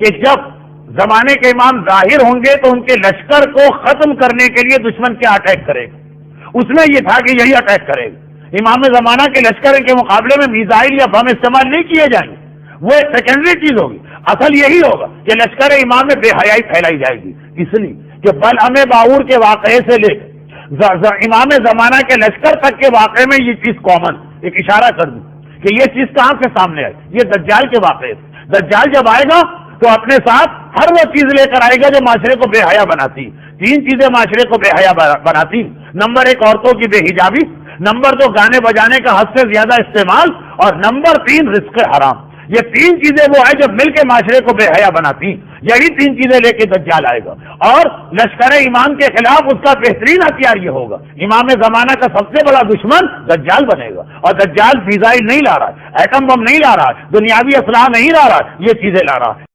کہ جب زمانے کے امام ظاہر ہوں گے تو ان کے لشکر کو ختم کرنے کے لیے دشمن کیا اٹیک کرے گا، اس میں یہ تھا کہ یہی اٹیک کرے گا۔ امام زمانہ کے لشکر کے مقابلے میں میزائل یا بم استعمال نہیں کیے جائیں گے، وہ ایک سیکنڈری چیز ہوگی۔ اصل یہی ہوگا کہ لشکر امام میں بے حیائی پھیلائی جائے گی، اس لیے کہ بلعم باعور کے واقعے سے لے امام زمانہ کے لشکر تک کے واقعے میں یہ چیز کامن، ایک اشارہ کر دوں کہ یہ چیز کہاں سے سامنے آئی، یہ دجال کے واقعے سے۔ دجال جب آئے گا تو اپنے ساتھ ہر وہ چیز لے کر آئے گا جو معاشرے کو بے حیا بناتی۔ تین چیزیں معاشرے کو بے حیا بناتی، نمبر 1 عورتوں کی بے حجابی، نمبر 2 گانے بجانے کا حد سے زیادہ استعمال، اور نمبر 3 رزق حرام۔ یہ تین چیزیں وہ ہیں جو مل کے معاشرے کو بے حیا بناتی، یہی تین چیزیں لے کے دجال آئے گا، اور لشکر امام کے خلاف اس کا بہترین ہتھیار یہ ہوگا۔ امام زمانہ کا سب سے بڑا دشمن دجال بنے گا، اور دجال میزائل نہیں لا رہا ہے، ایٹم بم نہیں لا رہا ہے، دنیاوی اسلحہ نہیں لا رہا ہے، یہ چیزیں لا رہا ہے۔